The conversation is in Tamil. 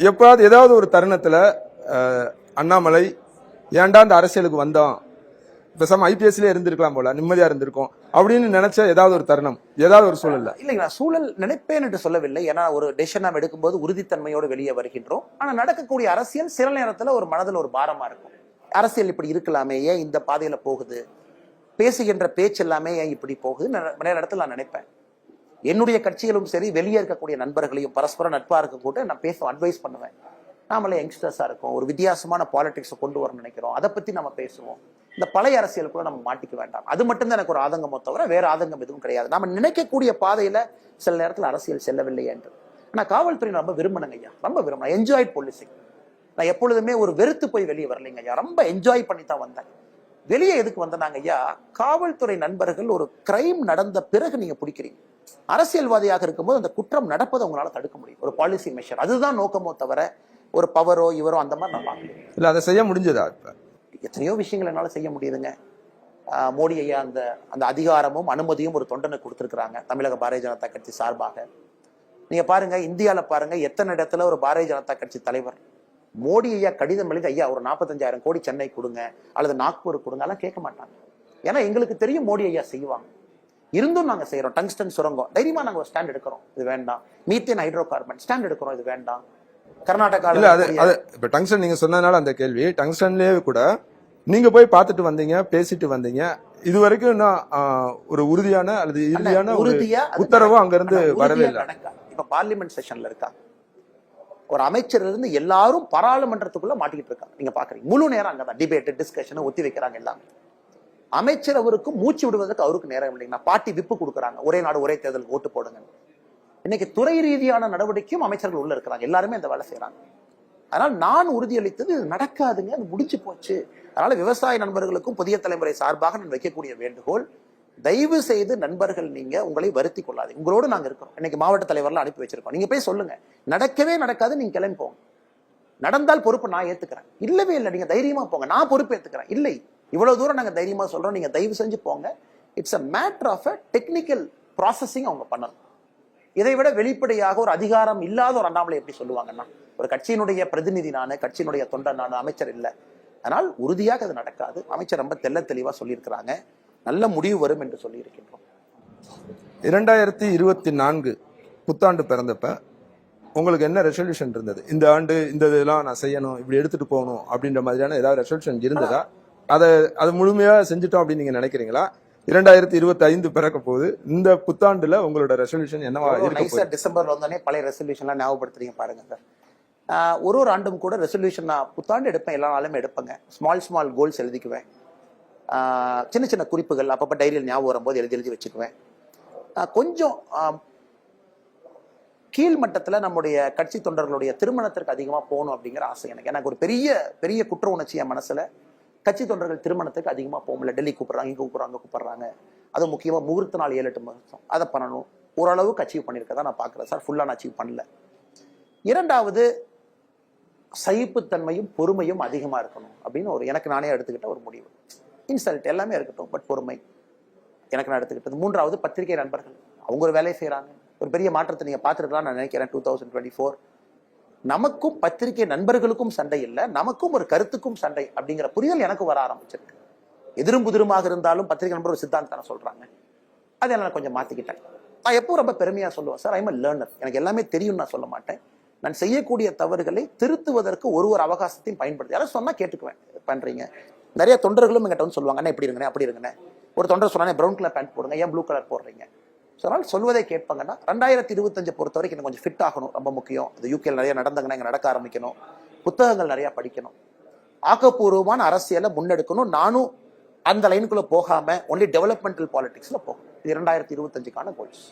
எப்போது ஏதாவது ஒரு தருணத்துல அண்ணாமலை ஏன்டா இந்த அரசியலுக்கு வந்தோம், பேசாம ஐபிஎஸ்ல இருந்திருக்கலாம் போல, நிம்மதியா இருந்திருக்கும் அப்படின்னு நினைச்ச ஏதாவது ஒரு தருணம், ஏதாவது ஒரு சூழல்ல? இல்லைங்க, நான் சூழல் நினைப்பேன் என்று சொல்லவில்லை. ஏன்னா ஒரு டெசிஷன் நாம் எடுக்கும்போது உறுதித்தன்மையோடு வெளியே வருகின்றோம். ஆனா நடக்கக்கூடிய அரசியல் சில நேரத்துல ஒரு மனதில் ஒரு பாரமா இருக்கும். அரசியல் இப்படி இருக்கலாமே, ஏன் இந்த பாதையில போகுது, பேசுகின்ற பேச்சு எல்லாமே ஏன் இப்படி போகுது நிறைய இடத்துல நான் நினைப்பேன். என்னுடைய கட்சிகளும் சரி, வெளியே இருக்கக்கூடிய நண்பர்களையும் பரஸ்பரம் நட்பா இருக்க கூட நான் அட்வைஸ் பண்ணுவேன். நாமளே யங்ஸ்டர்ஸா இருக்கோம், ஒரு வித்தியாசமான பாலிடிக்ஸை கொண்டு வரணும்னு நினைக்கிறோம், அதை பத்தி நம்ம பேசுவோம். இந்த பழைய அரசியலுக்குள்ள நம்ம மாட்டிக்க வேண்டாம். அது மட்டும் தான் எனக்கு ஒரு ஆதங்கமோ தவிர வேற ஆதங்கம் எதுவும் கிடையாது. நம்ம நினைக்கக்கூடிய பாதையில சில நேரத்தில் அரசியல் செல்லவில்லை என்று. ஆனா காவல்துறை ரொம்ப விரும்பினங்க ஐயா, ரொம்ப விரும்பினேன். Enjoy policing. நான் எப்பொழுதுமே ஒரு வெறுத்து போய் வெளியே வரலைங்க ஐயா, ரொம்ப என்ஜாய் பண்ணி தான் வந்தேன். வெளியே எதுக்கு வந்தாங்க ஐயா, காவல்துறை நண்பர்கள் ஒரு கிரைம் நடந்த பிறகு நீங்க பிடிக்கிறீங்க. அரசியல்வாதியாக இருக்கும்போது அந்த குற்றம் நடப்பதை உங்களால தடுக்க முடியும், ஒரு பாலிசி மெஷர். அதுதான் நோக்கமோ தவிர ஒரு பவரோ இவரோ அந்த மாதிரி நான் பார்க்கல. இல்ல அதை செய்ய முடிஞ்சதா? இப்ப எத்தனையோ விஷயங்கள் என்னால செய்ய முடியுதுங்க. மோடி ஐயா அந்த அந்த அதிகாரமும் அனுமதியும் ஒரு தொண்டனுக்கு கொடுத்திருக்கிறாங்க தமிழக பாரதிய ஜனதா கட்சி சார்பாக. நீங்க பாருங்க, இந்தியாவில பாருங்க எத்தனை இடத்துல ஒரு பாரதிய ஜனதா கட்சி தலைவர் மோடி ஐயா கடிதம் எழுதி ஐயா ஒரு 45,000 கோடி சென்னை கொடுங்க அல்லது நாக்பூர் கொடுங்க எல்லாம் கேட்க மாட்டாங்க. ஏன்னா எங்களுக்கு தெரியும் மோடி ஐயா செய்வாங்க. இருந்தும் நாங்க செய்யறோம். டங்ஸ்டன் சுரங்கம் தைரியமா நாங்க ஒரு ஸ்டாண்ட் எடுக்கிறோம், இது வேண்டாம். மீத்தேன் ஹைட்ரோ கார்பன் ஸ்டாண்ட் எடுக்கிறோம், இது வேண்டாம். கர்நாடகா இப்ப டங்ஸ்டன் நீங்க சொன்னதுனால அந்த கேள்வி, டங்ஸ்டன்லயே கூட நீங்க போய் பார்த்துட்டு வந்தீங்க, பேசிட்டு வந்தீங்க. இது வரைக்கும் ஒரு உறுதியான அல்லது இறுதியான உத்தரவு அங்க இருந்து வரவே இல்லை. இப்ப பார்லிமெண்ட் செஷன்ல இருக்கா, ஒரு அமைச்சர் இருந்து எல்லாரும் பாராளுமன்றத்துக்குள்ள மாட்டிக்கிட்டு இருக்காங்க. நீங்க பாக்குறீங்க, முழு நேரம் அங்கதான் டிபேட் டிஸ்கஷன் ஒத்தி வைக்கிறாங்க எல்லாம். அமைச்சர் அவருக்கு மூச்சு விடுவதற்கு அவருக்கு நேரம் இல்லைங்கன்னா பார்ட்டி விப்பு கொடுக்குறாங்க, ஒரே நாடு ஒரே தேர்தல் ஓட்டு போடுங்க. இன்னைக்கு துறை ரீதியான நடவடிக்கையும் அமைச்சர்கள் உள்ள இருக்கிறாங்க, எல்லாருமே இந்த வேலை செய்யறாங்க. அதனால நான் உறுதியளித்தது இது நடக்காதுங்க, அது முடிச்சு போச்சு. அதனால விவசாய நண்பர்களுக்கும் புதிய தலைமுறை சார்பாக நான் வைக்கக்கூடிய வேண்டுகோள், தயவு செய்து நண்பர்கள் நீங்க உங்களை வருத்தி கொள்ளாது. உங்களோடு நாங்க இருக்கிறோம். இன்னைக்கு மாவட்ட தலைவர்லாம் அனுப்பி வச்சிருக்கோம். நீங்க போய் சொல்லுங்க, நடக்கவே நடக்காது, நீங்க கிளம்பி போங்க. நடந்தால் பொறுப்பு நான் ஏத்துக்கிறேன். இல்லவே இல்லை, நீங்க தைரியமா போங்க, நான் பொறுப்பு ஏத்துக்கிறேன். இல்லை, இவ்வளவு தூரம் நாங்க தைரியமா சொல்றோம், நீங்க தயவு செஞ்சு போங்க. It's a matter of a technical processing அவங்க பண்ணணும். இதை விட வெளிப்படையாக ஒரு அதிகாரம் இல்லாத ஒரு அண்ணாமலை எப்படி சொல்லுவாங்கன்னா, ஒரு கட்சியினுடைய பிரதிநிதி நானு, கட்சியினுடைய தொண்டன் நானு, அமைச்சர் இல்லை. அதனால் உறுதியாக அது நடக்காது. அமைச்சர் ரொம்ப தெளிவா சொல்லியிருக்கிறாங்க, நல்ல முடிவு வரும் என்று சொல்லி இருக்கின்றோம். 2024 புத்தாண்டு பிறந்தப்ப உங்களுக்கு என்ன ரெசல்யூஷன் இருந்தது? இந்த ஆண்டு இந்த இதெல்லாம் நான் செய்யணும், இப்படி எடுத்துட்டு போகணும் அப்படின்ற மாதிரியான ஏதாவது ரெசல்யூஷன் இருந்ததா? அதை முழுமையா செஞ்சுட்டோம் அப்படின்னு நீங்க நினைக்கிறீங்களா? 2025 பிறக்க போகுது. இந்த புத்தாண்டுல உங்களோட ரெசல்யூஷன் என்னவா இருக்கு? டிசம்பர்ல வந்தோடனே பழைய ரெசல்யூஷன்லாம் ஞாபகப்படுத்துறீங்க பாருங்க சார். ஒரு ஆண்டும் கூட ரெசல்யூஷன் நான் புத்தாண்டு எடுப்பேன், எல்லா நாளுமே எடுப்பேங்க. Small goals எழுதிக்குவேன். சின்ன சின்ன குறிப்புகள் அப்பப்போ டைரியில் ஞாபகம் வரும்போது எழுதி வச்சுக்குவேன். கொஞ்சம் கீழ்மட்டத்தில் நம்முடைய கட்சி தொண்டர்களுடைய திருமணத்திற்கு அதிகமாக போகணும் அப்படிங்கிற ஆசை எனக்கு ஒரு பெரிய குற்ற உணர்ச்சி என் மனசுல. கட்சி தொண்டர்கள் திருமணத்துக்கு அதிகமாக போக முடியல. டெல்லி கூப்பிடுறாங்க, இங்கே கூப்பிடுறாங்க, அங்கே கூப்பிடுறாங்க. அது முக்கியமாக முகூர்த்த நாள் 7-8 மாதம் அதை பண்ணணும். ஓரளவுக்கு அச்சீவ் பண்ணியிருக்கதா நான் பார்க்குறேன் சார், ஃபுல்லாக நான் அச்சீவ் பண்ணல. இரண்டாவது, சகிப்புத்தன்மையும் பொறுமையும் அதிகமாக இருக்கணும் அப்படின்னு எனக்கு நானே எடுத்துக்கிட்ட ஒரு முடிவு. இன்சல்ட் எல்லாமே இருக்கட்டும், பட் பொறுமை எனக்கு நான் எடுத்துக்கிட்டது. மூன்றாவது, பத்திரிகை நண்பர்கள் அவங்க ஒரு வேலையை செய்கிறாங்க. ஒரு பெரிய மாற்றத்தை நீங்கள் பார்த்துருக்கலாம்னு நான் நினைக்கிறேன். 2024 நமக்கும் பத்திரிகை நண்பர்களுக்கும் சண்டை இல்லை, நமக்கும் ஒரு கருத்துக்கும் சண்டை அப்படிங்கிற புரிதல் எனக்கு வர ஆரம்பிச்சிருக்கு. எதிரும் புதிருமாக இருந்தாலும் பத்திரிகை நண்பர் ஒரு சித்தாந்தம் சொல்றாங்க, அதை நான் கொஞ்சம் மாத்திக்கிட்டேன். நான் எப்போ ரொம்ப பெருமையா சொல்லுவேன் சார், ஐம் அ லேர்னர். எனக்கு எல்லாமே தெரியும் நான் சொல்ல மாட்டேன். நான் செய்யக்கூடிய தவறுகளை திருத்துவதற்கு ஒரு அவகாசத்தையும் பயன்படுத்தி யாரும் சொன்னா கேட்டுக்குவேன். பண்றீங்க நிறைய தொண்டர்களும் எங்கிட்ட வந்து சொல்லுவாங்க, அண்ணா இப்படி இருங்கண்ணே அப்படி இருங்கண்ணே. ஒரு தொண்டர் சொன்னா ப்ரௌன் கலர் பேண்ட் போடுங்க, ஏன் ப்ளூ கலர் போடுறீங்க? சொன்னால் சொல்வதை கேட்பாங்கன்னா 2025 பொறுத்த வரைக்கும் எனக்கு கொஞ்சம் ஃபிட் ஆகணும், ரொம்ப முக்கியம். அது யூகேல நிறைய நடந்தாங்கன்னா இங்கே நடக்க ஆரம்பிக்கணும், புத்தகங்கள் நிறைய படிக்கணும், ஆக்கப்பூர்வமான அரசியலை முன்னெடுக்கணும். நானும் அந்த லைனுக்குள்ள போகாம ஒன்லி டெவலப்மெண்டல் பாலிடிக்ஸ்ல போகணும். இது 2025க்கான கோல்ஸ்.